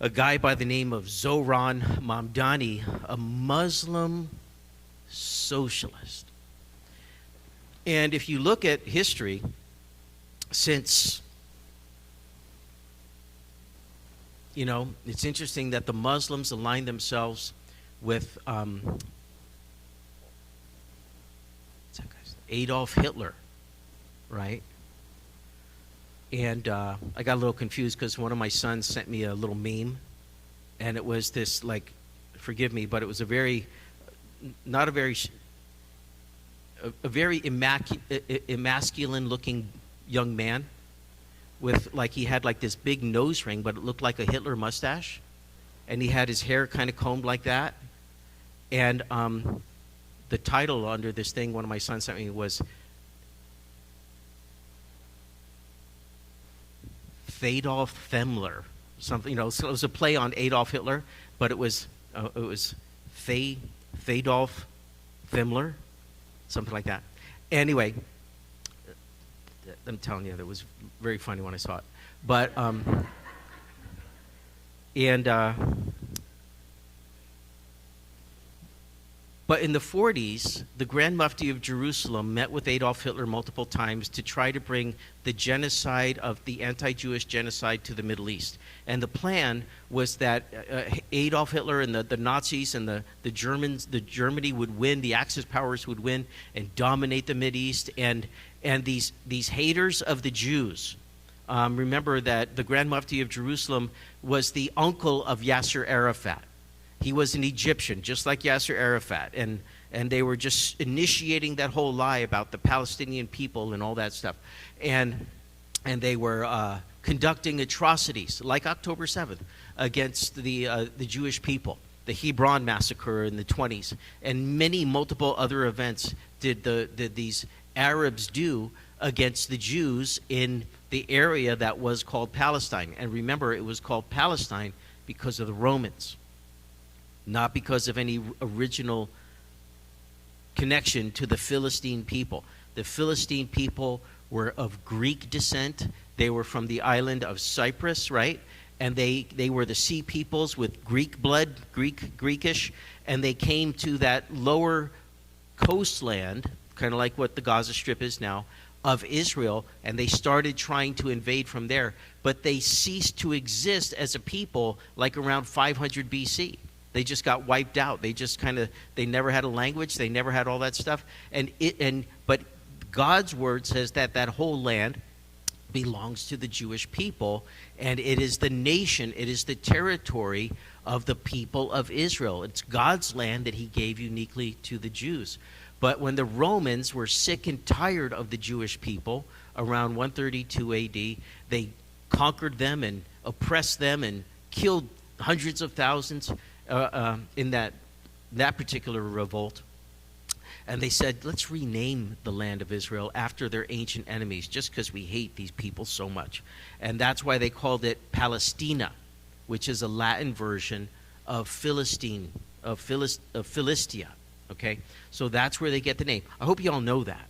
a guy by the name of Zohran Mamdani, a Muslim socialist. And if you look at history, since, it's interesting that the Muslims align themselves with Adolf Hitler, right? And I got a little confused because one of my sons sent me a little meme, and it was this, forgive me, but it was a very emasculine-looking young man with, he had this big nose ring, but it looked like a Hitler mustache, and he had his hair kind of combed like that. And the title under this thing one of my sons sent me was Adolf Himmler, something, so it was a play on Adolf Hitler, but it was Adolf Himmler, something like that. Anyway, I'm telling you, that was very funny when I saw it. But but in the 40s, the Grand Mufti of Jerusalem met with Adolf Hitler multiple times to try to bring the genocide of the anti-Jewish genocide to the Middle East. And the plan was that Adolf Hitler and the Nazis and the Germany would win, the Axis powers would win and dominate the Mideast. And these haters of the Jews, remember that the Grand Mufti of Jerusalem was the uncle of Yasser Arafat. He was an Egyptian, just like Yasser Arafat, and they were just initiating that whole lie about the Palestinian people and all that stuff, and they were conducting atrocities like October 7th against the Jewish people, the Hebron massacre in the 20s, and multiple other events did these Arabs do against the Jews in the area that was called Palestine. And remember, it was called Palestine because of the Romans, not because of any original connection to the Philistine people. The Philistine people were of Greek descent. They were from the island of Cyprus, right? And they were the sea peoples with Greek blood, Greekish, and they came to that lower coastland, kind of like what the Gaza Strip is now, of Israel, and they started trying to invade from there. But they ceased to exist as a people like around 500 BC. They just got wiped out. They just they never had a language. They never had all that stuff. But God's word says that whole land belongs to the Jewish people, and it is the nation, it is the territory of the people of Israel. It's God's land that he gave uniquely to the Jews. But when the Romans were sick and tired of the Jewish people around 132 AD, they conquered them and oppressed them and killed hundreds of thousands in that particular revolt. And they said, let's rename the land of Israel after their ancient enemies, just because we hate these people so much. And that's why they called it Palestina, which is a Latin version of Philistia. Okay, so that's where they get the name. I hope you all know that.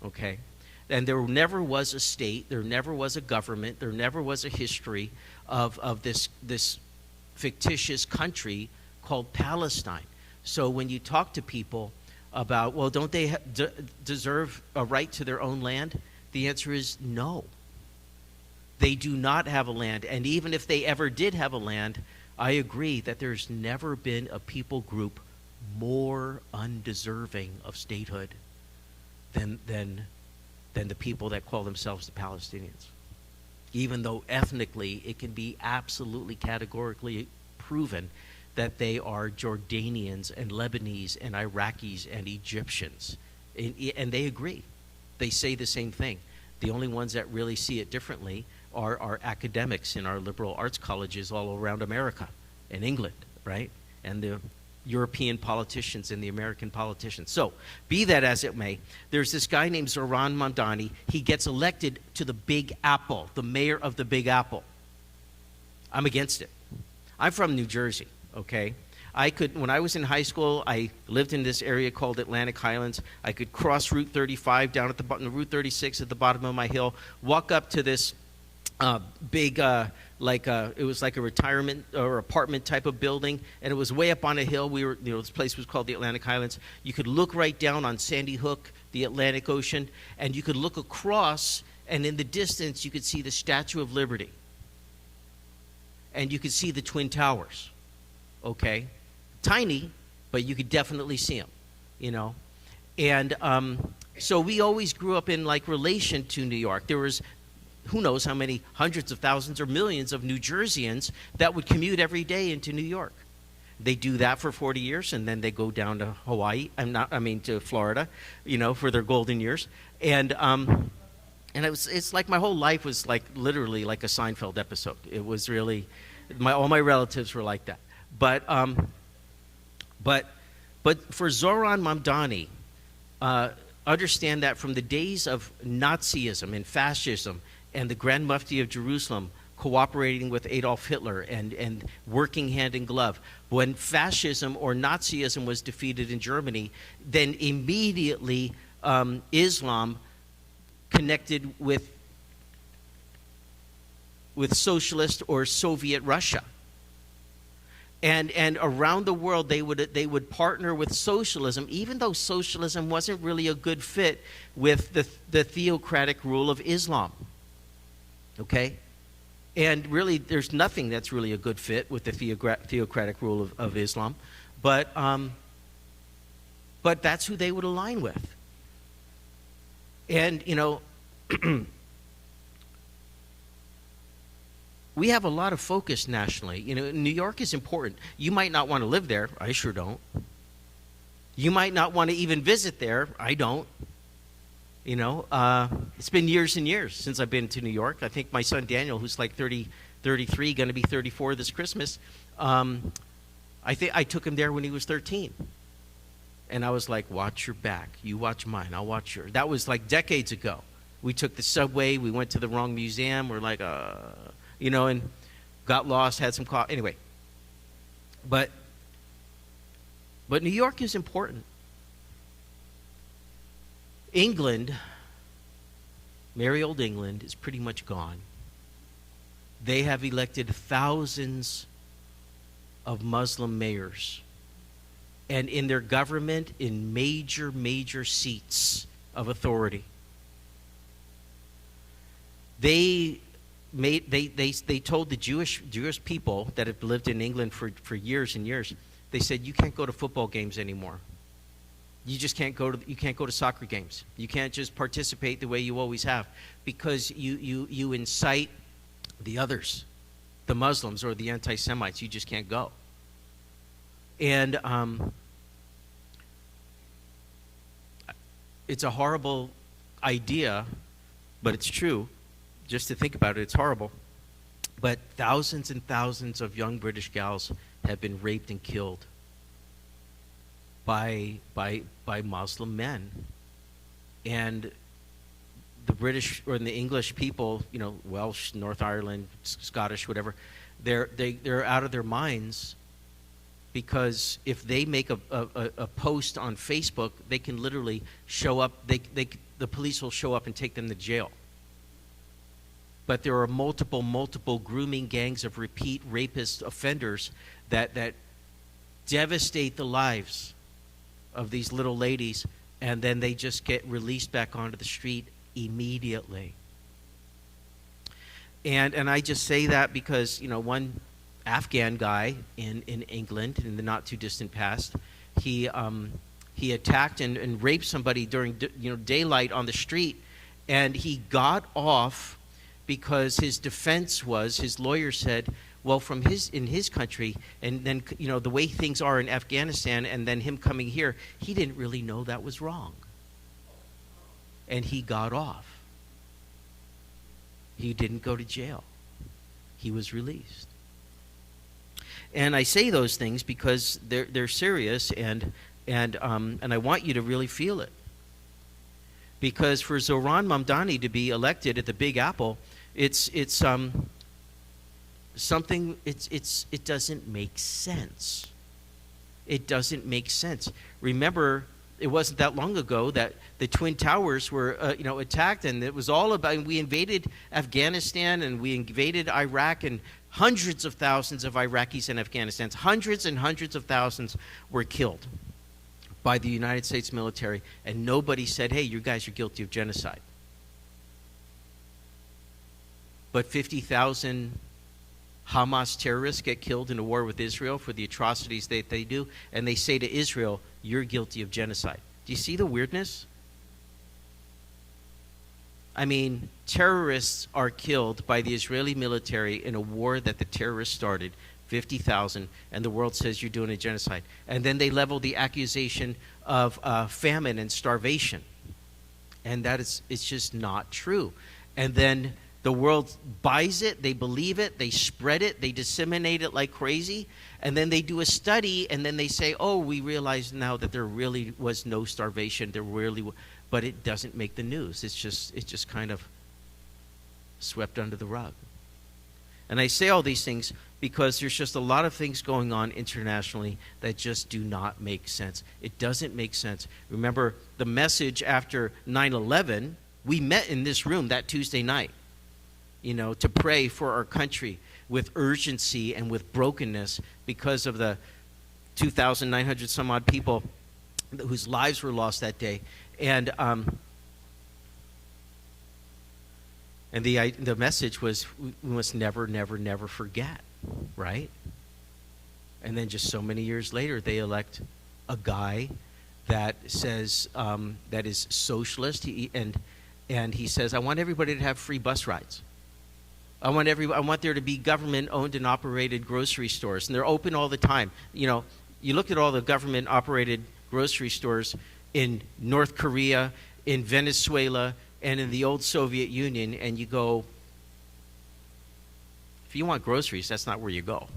Okay, and there never was a state, there never was a government, there never was a history of this fictitious country called Palestine. So when you talk to people about, well, don't they deserve a right to their own land? The answer is no. They do not have a land. And even if they ever did have a land, I agree that there's never been a people group more undeserving of statehood than the people that call themselves the Palestinians. Even though ethnically it can be absolutely categorically proven that they are Jordanians and Lebanese and Iraqis and Egyptians. And they agree. They say the same thing. The only ones that really see it differently are our academics in our liberal arts colleges all around America and England, right? And the European politicians and the American politicians. So, be that as it may, there's this guy named Zohran Mamdani. He gets elected to the Big Apple, the mayor of the Big Apple. I'm against it. I'm from New Jersey. Okay, when I was in high school, I lived in this area called Atlantic Highlands. I could cross Route 35 down at the bottom, Route 36 at the bottom of my hill, walk up to this big it was like a retirement or apartment type of building, and it was way up on a hill. This place was called the Atlantic Highlands. You could look right down on Sandy Hook, the Atlantic Ocean, and you could look across, and in the distance you could see the Statue of Liberty, and you could see the Twin Towers. Okay, tiny, but you could definitely see them. And so we always grew up in relation to New York. There was who knows how many hundreds of thousands or millions of New Jerseyans that would commute every day into New York. They do that for 40 years, and then they go down to to Florida, for their golden years. And it's like my whole life was literally like a Seinfeld episode. It was really, all my relatives were like that. But for Zoran Mamdani, understand that from the days of Nazism and fascism and the Grand Mufti of Jerusalem cooperating with Adolf Hitler and working hand in glove, when fascism or Nazism was defeated in Germany, then immediately Islam connected with socialist or Soviet Russia. And around the world, they would partner with socialism, even though socialism wasn't really a good fit with the theocratic rule of Islam. Okay? And really, there's nothing that's really a good fit with the theocratic rule of Islam. But that's who they would align with. And, we have a lot of focus nationally. New York is important. You might not want to live there. I sure don't. You might not want to even visit there. I don't. It's been years and years since I've been to New York. I think my son Daniel, who's 33, going to be 34 this Christmas, I think I took him there when he was 13. And I was like, watch your back. You watch mine. I'll watch yours. That was decades ago. We took the subway. We went to the wrong museum. We're like, and got lost, had some coffee. Anyway, but New York is important. England, merry old England, is pretty much gone. They have elected thousands of Muslim mayors, and in their government, in major seats of authority. They told the Jewish people that have lived in England for years and years, they said, you can't go to football games anymore. You just can't go to soccer games. You can't just participate the way you always have, because you incite the others, the Muslims or the anti-Semites. You just can't go. And it's a horrible idea, but it's true. Just to think about it, it's horrible. But thousands and thousands of young British gals have been raped and killed by Muslim men. And the British or the English people, Welsh, North Ireland, Scottish, whatever, they're out of their minds, because if they make a post on Facebook, they can literally show up. The police will show up and take them to jail. But there are multiple grooming gangs of repeat rapist offenders that devastate the lives of these little ladies, and then they just get released back onto the street immediately. And I just say that because, one Afghan guy in England in the not too distant past, he attacked and raped somebody during daylight on the street, and he got off because his defense was, his lawyer said, well, in his country, and then the way things are in Afghanistan, and then him coming here, he didn't really know that was wrong, and he got off. He didn't go to jail. He was released. And I say those things because they're serious, and I want you to really feel it. Because for Zoran Mamdani to be elected at the Big Apple, it doesn't make sense. It doesn't make sense. Remember it wasn't that long ago that the Twin Towers were, attacked, and it was all about, we invaded Afghanistan and we invaded Iraq, and hundreds of thousands of Iraqis and Afghanistans, hundreds and hundreds of thousands were killed by the United States military, and nobody said, hey, you guys are guilty of genocide. But 50,000 Hamas terrorists get killed in a war with Israel for the atrocities that they do, and they say to Israel, you're guilty of genocide. Do you see the weirdness? I mean, terrorists are killed by the Israeli military in a war that the terrorists started, 50,000, and the world says you're doing a genocide. And then they level the accusation of famine and starvation. And it's just not true. And then the world buys it, they believe it, they spread it, they disseminate it like crazy, and then they do a study, and then they say, oh, we realize now that there really was no starvation, but it doesn't make the news. It's just kind of swept under the rug. And I say all these things because there's just a lot of things going on internationally that just do not make sense. It doesn't make sense. Remember the message after 9/11, we met in this room that Tuesday night, to pray for our country with urgency and with brokenness because of the 2,900 some odd people whose lives were lost that day. And the message was, we must never, never, never forget, right? And then just so many years later, they elect a guy that says, that is socialist, and he says, I want everybody to have free bus rides. I want there to be government-owned and operated grocery stores, and they're open all the time. You look at all the government-operated grocery stores in North Korea, in Venezuela, and in the old Soviet Union, and you go, if you want groceries, that's not where you go.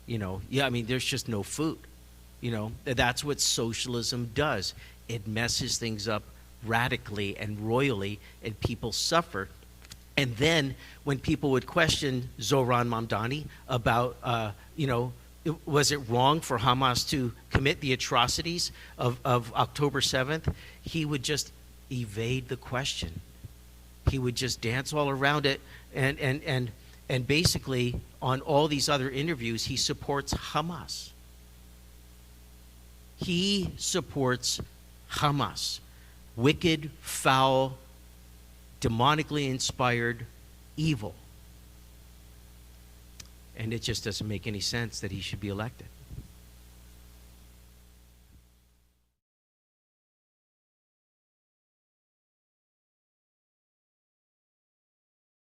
There's just no food. That's what socialism does. It messes things up radically and royally, and people suffer. And then when people would question Zohran Mamdani about, was it wrong for Hamas to commit the atrocities of October 7th, he would just evade the question. He would just dance all around it, and basically on all these other interviews, he supports Hamas. He supports Hamas. Wicked, foul, demonically inspired evil. And it just doesn't make any sense that he should be elected.